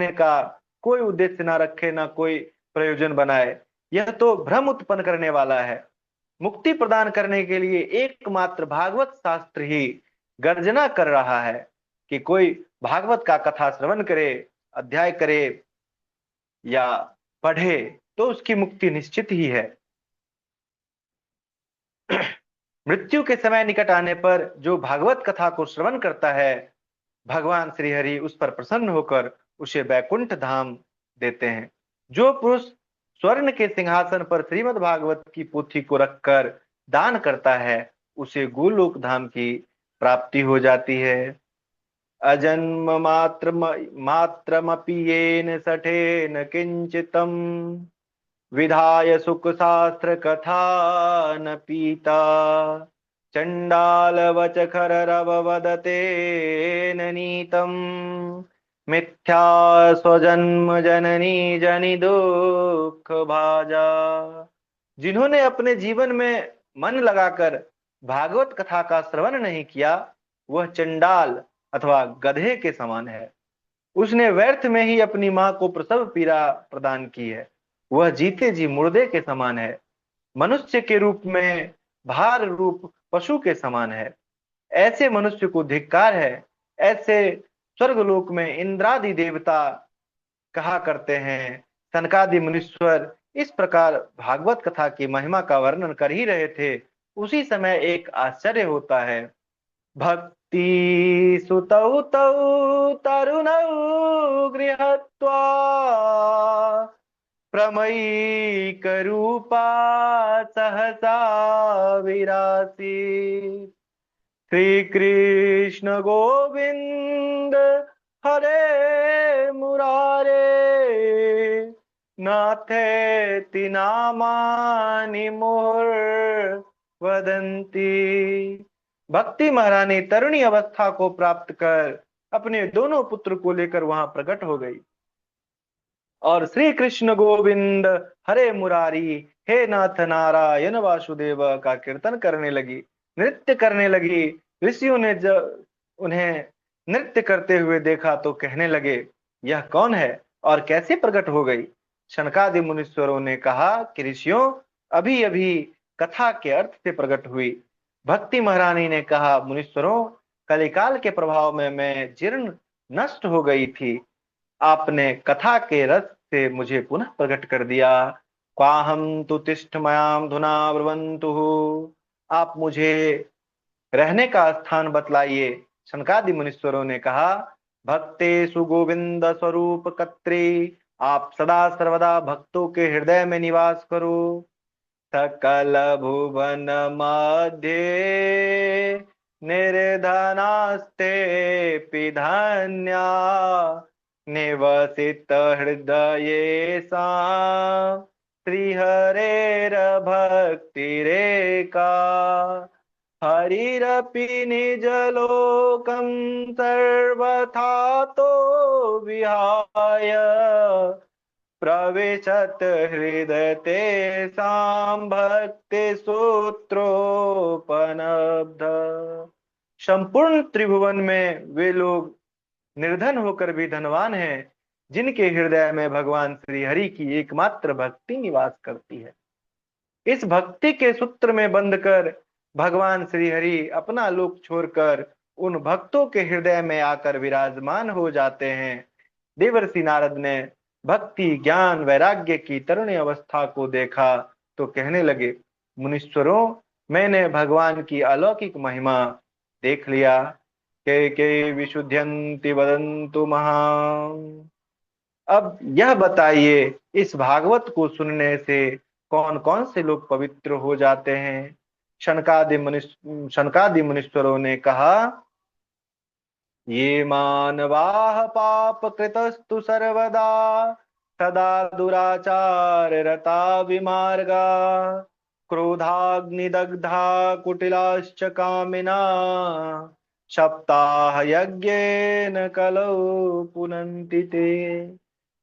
का कोई उद्देश्य ना रखे, ना कोई प्रयोजन बनाए, यह तो भ्रम उत्पन्न करने वाला है। मुक्ति प्रदान करने के लिए एकमात्र भागवत शास्त्र ही गर्जना कर रहा है कि कोई भागवत का कथा श्रवण करे, अध्याय करे या पढ़े, तो उसकी मुक्ति निश्चित ही है। मृत्यु के समय निकट आने पर जो भागवत कथा को श्रवण करता है, भगवान श्री हरि उस पर प्रसन्न होकर उसे वैकुंठ धाम देते हैं। जो पुरुष स्वर्ण के सिंहासन पर श्रीमद् भागवत की पोथी को रखकर दान करता है, उसे गोलोक धाम की प्राप्ति हो जाती है। अजन्म मात्रमपि येन सठेन किंचितम विधाय सुख शास्त्र कथा न पीता चंडाल वच खर रव वदते न नीतम मिथ्या स्वजन्म जननी जनि दुख भाजा। जिन्होंने अपने जीवन में मन लगाकर भागवत कथा का श्रवण नहीं किया, वह चंडाल अथवा गधे के समान है। उसने व्यर्थ में ही अपनी मां को प्रसव पीड़ा प्रदान की है। वह जीते जी मुर्दे के समान है, मनुष्य के रूप में भार रूप पशु के समान है। ऐसे मनुष्य को धिक्कार है। ऐसे स्वर्गलोक में इंद्रादि देवता कहा करते हैं। सनकादि मुनीश्वर इस प्रकार भागवत कथा की महिमा का वर्णन कर ही रहे थे, उसी समय एक आश्चर्य होता है। भक्ति सुतौ तौ तरुणौ गृहत्वा प्रमयीकरूपा सहसा विरासी। श्री कृष्ण गोविंद हरे मुरारे, नाथेति नामानि मुहुर् वदन्ति। भक्ति महारानी तरुणी अवस्था को प्राप्त कर अपने दोनों पुत्र को लेकर वहां प्रकट हो गई और श्री कृष्ण गोविंद हरे मुरारी, हे नाथ नारायण वासुदेव का कीर्तन करने लगी, नृत्य करने लगी। ऋषियों ने जब उन्हें नृत्य करते हुए देखा तो कहने लगे, यह कौन है और कैसे प्रकट हो गई। शनकादि मुनीश्वरों ने कहा कि ऋषियों, अभी अभी कथा के अर्थ से प्रकट हुई। भक्ति महारानी ने कहा, मुनीश्वरों, कलिकाल के प्रभाव में मैं जीर्ण नष्ट हो गई थी, आपने कथा के रस से मुझे पुनः प्रकट कर दिया। क्वाहम तु तिष्ठ मयाम धुना ब्रुवन्तु, आप मुझे रहने का स्थान बतलाइए। शनकादि मुनीश्वरों ने कहा, भक्तेषु गोविंद स्वरूप कत्रे, आप सदा सर्वदा भक्तों के हृदय में निवास करो। सकल भुवन मध्य निर्धनास्ते पिधन्या, निवसित हृदये सा श्रीहरेर भक्तिरेका। हरिरपि निजलोकं सर्वथा तो विहाय, प्रविशत हृदय तेषां भक्ति सूत्रोपनब्ध। संपूर्ण त्रिभुवन में वे लोग निर्धन होकर भी धनवान हैं, जिनके हृदय में भगवान श्री हरि की एकमात्र भक्ति निवास करती है। इस भक्ति के सूत्र में बंध कर भगवान श्री हरि अपना लोक छोड़कर उन भक्तों के हृदय में आकर विराजमान हो जाते हैं। देवर्षि नारद ने भक्ति ज्ञान वैराग्य की तरुण अवस्था को देखा तो कहने लगे, मुनीश्वरों, मैंने भगवान की अलौकिक महिमा देख लिया। के विशुद्ध्यन्ति वदन्तु महां। अब यह बताइए, इस भागवत को सुनने से कौन कौन से लोग पवित्र हो जाते हैं। शनकादि मुनीश्वरों ने कहा, ये मानवाः पाप कृतस्तु सर्वदा, सदा दुराचार रता विमार्गा, क्रोधाग्निदग्धा कुटिलाश्च कामिना, सप्ताह यज्ञेन कलौ पुनन्ति ते।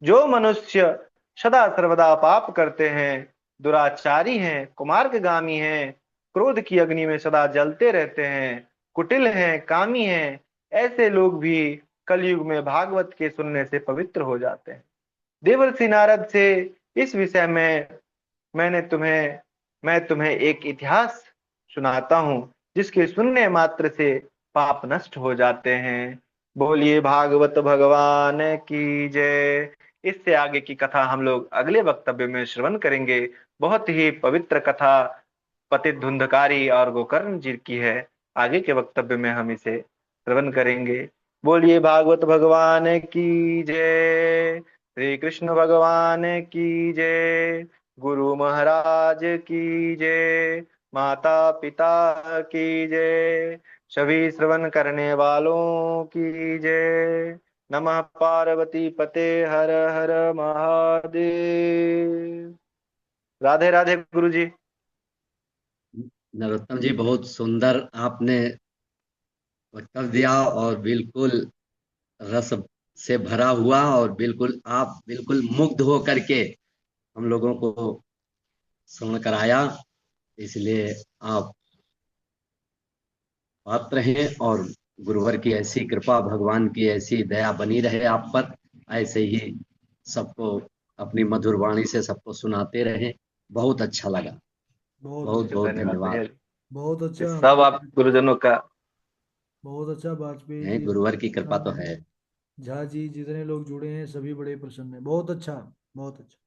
जो मनुष्य सदा सर्वदा पाप करते हैं, दुराचारी हैं, कुमार्गगामी हैं, क्रोध की अग्नि में सदा जलते रहते हैं, कुटिल हैं, कामी हैं, ऐसे लोग भी कलयुग में भागवत के सुनने से पवित्र हो जाते हैं। देवर्षि नारद से इस विषय में मैं तुम्हें एक इतिहास सुनाता हूँ, जिसके सुनने मात्र से पाप नष्ट हो जाते हैं। बोलिए भागवत भगवान की जय। इससे आगे की कथा हम लोग अगले वक्तव्य में श्रवण करेंगे। बहुत ही पवित्र कथा पतित धुंधकारी और गोकर्ण जी की है। आगे के वक्तव्य में हम इसे श्रवण करेंगे। बोलिए भागवत भगवान की जय, श्री कृष्ण भगवान की जय, गुरु महाराज की जय, माता पिता की जय, सभी श्रवण करने वालों की जय। नमः पार्वती पते हर हर महादेव। राधे राधे गुरु जी। नरोत्तम जी, बहुत सुंदर आपने उत्तर दिया और बिल्कुल रस से भरा हुआ, और बिल्कुल आप बिल्कुल मुग्ध हो करके हम लोगों को श्रवण कराया। इसलिए आप पात्र हैं, और गुरुवर की ऐसी कृपा, भगवान की ऐसी दया बनी रहे आप पर। ऐसे ही सबको अपनी मधुर वाणी से सबको सुनाते रहे। बहुत अच्छा लगा। बहुत बहुत बहुत धन्यवाद धन्यवाद। भैया। बहुत अच्छा। सब आप गुरुजनों का बहुत अच्छा वाजपेयी हैं, जी, गुरुवर की कृपा तो प्रसन्न है। हैं। झा जी, जितने लोग जुड़े हैं सभी बड़े प्रसन्न हैं। बहुत अच्छा, बहुत अच्छा।